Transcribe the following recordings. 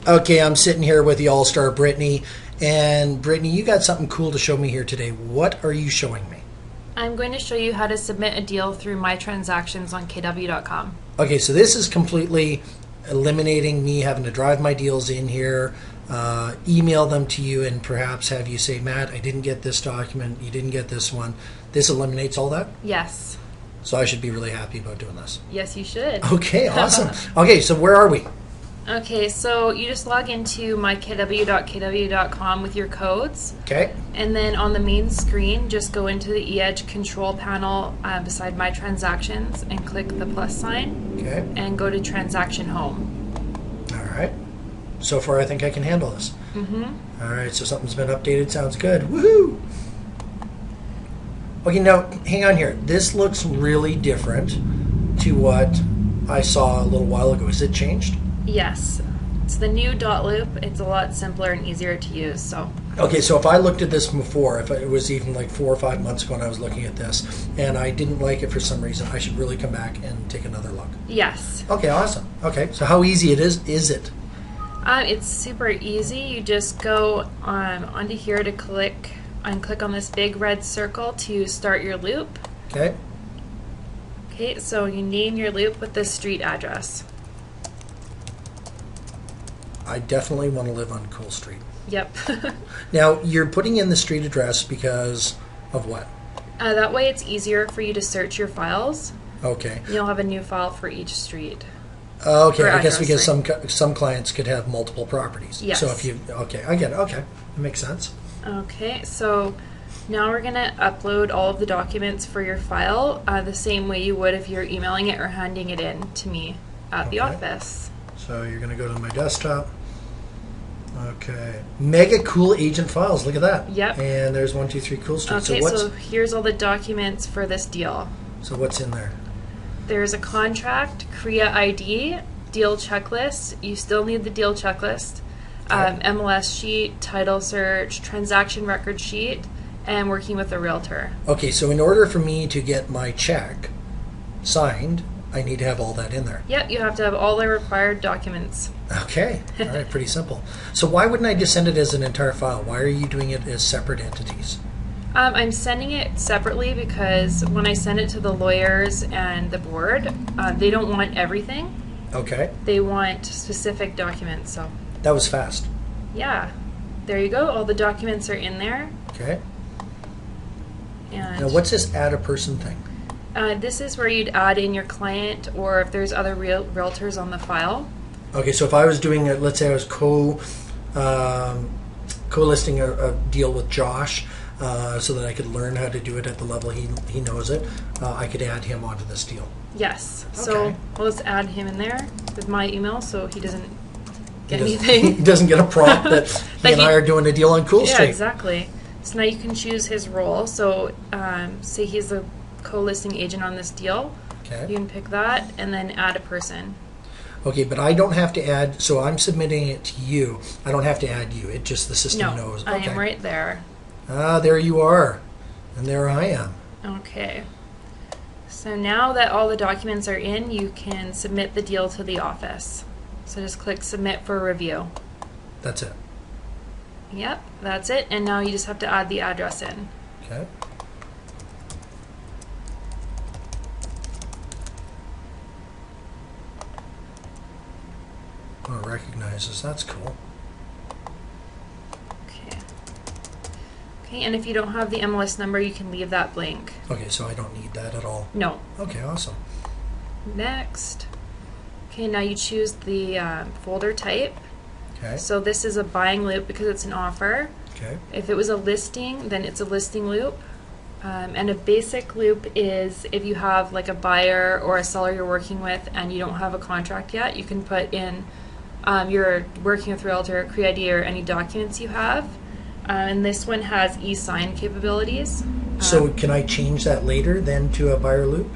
Okay, I'm sitting here with the all-star Brittany. And Brittany, you got something cool to show me here today. What are you showing me? I'm going to show you how to submit a deal through My Transactions on KW.com. Okay, so this is completely eliminating me having to drive my deals in here, email them to you, and perhaps have you say, Matt, I didn't get this document, you didn't get this one. This eliminates all that? Yes. So I should be really happy about doing this. Yes, you should. Okay, awesome. Okay, so where are we? Okay, so you just log into mykw.kw.com with your codes. Okay. And then on the main screen, just go into the eEdge control panel beside My Transactions and click the plus sign. Okay. And go to Transaction Home. All right. So far, I think I can handle this. Mm-hmm. All right, so something's been updated. Sounds good. Woohoo! Okay, now, hang on here. This looks really different to what I saw a little while ago. Is it changed? Yes. It's the new dot loop. It's a lot simpler and easier to use. So. Okay, so if I looked at this before, if it was even like 4 or 5 months ago and I was looking at this, and I didn't like it for some reason, I should really come back and take another look. Yes. Okay, awesome. Okay, so how easy is it? It's super easy. You just go onto here to click on this big red circle to start your loop. Okay. Okay, so you name your loop with the street address. I definitely want to live on Cool Street. Yep. Now, you're putting in the street address because of what? That way it's easier for you to search your files. Okay. You'll have a new file for each street. Okay, Or I guess address, because some clients could have multiple properties. Yes. So if you, okay, I get it. Okay, that makes sense. Okay, so now we're going to upload all of the documents for your file the same way you would if you're emailing it or handing it in to me at the Okay. office. So you're going to go to my desktop. Okay. Mega cool agent files. Look at that. Yep. And there's 123 Cool Street. Okay, so so here's all the documents for this deal. so what's in there? There's a contract, CREA ID, deal checklist. You still need the deal checklist, Okay. MLS sheet, title search, transaction record sheet, and working with a realtor. Okay, so in order for me to get my check signed, I need to have all that in there. Yep, you have to have all the required documents. Okay. All right, pretty simple. So why wouldn't I just send it as an entire file? Why are you doing it as separate entities? I'm sending it separately because when I send it to the lawyers and the board, they don't want everything. Okay. They want specific documents. So, That was fast. yeah, there you go. All the documents are in there. Okay. And Now what's this add a person thing? this is where you'd add in your client or if there's other realtors on the file. Okay, so if I was doing it, let's say I was co-listing a deal with Josh, so that I could learn how to do it at the level he knows it, I could add him onto this deal. Yes. So Okay. I'll just add him in there with my email so he doesn't get He anything. doesn't get a prompt that he Like and I are doing a deal on Cool Yeah, Street. exactly. So now you can choose his role. So say he's a co-listing agent on this deal. Okay. You can pick that and then add a person. Okay, but I don't have to add, so I'm submitting it to you. I don't have to add you. It just the system No, knows. I Okay. am right there. Ah, there you are. And there I am. Okay. So now that all the documents are in, you can submit the deal to the office. So just click submit for review. That's it. Yep, that's it. And now you just have to add the address in. Okay. Oh, it recognizes. That's cool. Okay. Okay, and if you don't have the MLS number, you can leave that blank. Okay, so I don't need that at all. No. Okay, awesome. Next. Okay, now you choose the folder type. Okay. So this is a buying loop because it's an offer. Okay. If it was a listing, then it's a listing loop. And a basic loop is if you have like a buyer or a seller you're working with and you don't have a contract yet, you can put in you're working with Realtor, CREA ID, or any documents you have. And this one has e-sign capabilities. So can I change that later then to a buyer loop?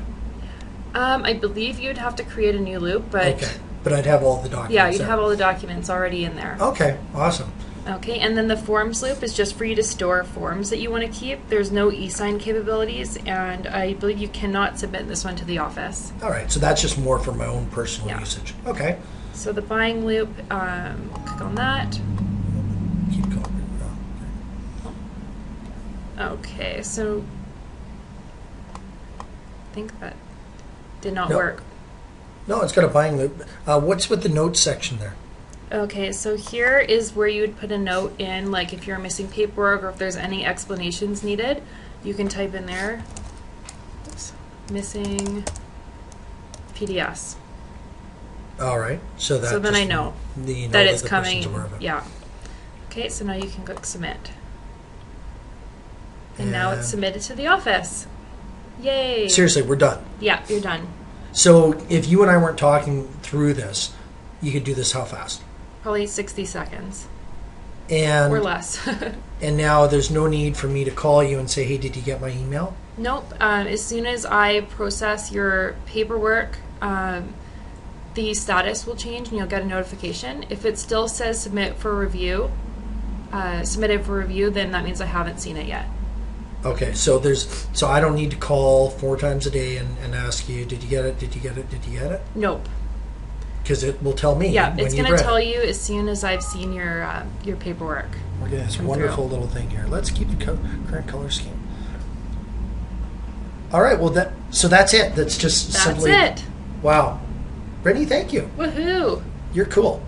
I believe you'd have to create a new loop, but Okay. But I'd have all the documents. yeah, you'd there. have all the documents already in there. Okay, awesome. Okay, and then the forms loop is just for you to store forms that you want to keep. There's no e-sign capabilities, and I believe you cannot submit this one to the office. All right, so that's just more for my own personal Yeah. usage. Okay. So the buying loop, click on that. Keep going. Okay, so I think that did not No. work. No, it's got a buying loop. What's with the notes section there? Okay, so here is where you would put a note in, like if you're missing paperwork or if there's any explanations needed, you can type in there, oops, missing PDS. All right, so that. So then just I know the that it's the coming. person's aware of it. Yeah. Okay, so now you can click submit. And now it's And- submitted to the office. Yay! Seriously, we're done. Yeah, you're done. So if you and I weren't talking through this, you could do this how fast? Probably 60 seconds And or less. and now there's no need for me to call you and say, hey, did you get my email? Nope. As soon as I process your paperwork, the status will change and you'll get a notification. If it still says submitted for review, then that means I haven't seen it yet. Okay, so I don't need to call 4 times a day and ask you, did you get it? Did you get it? Did you get it? Nope. Because it will tell me. Yeah, when it's you've going to read tell it. you as soon as I've seen your paperwork. We're getting this come wonderful through. little thing here. Let's keep the current color scheme. All right, well so that's it. That's just That's simply. it. Wow, Brittany, thank you. Woohoo! You're cool.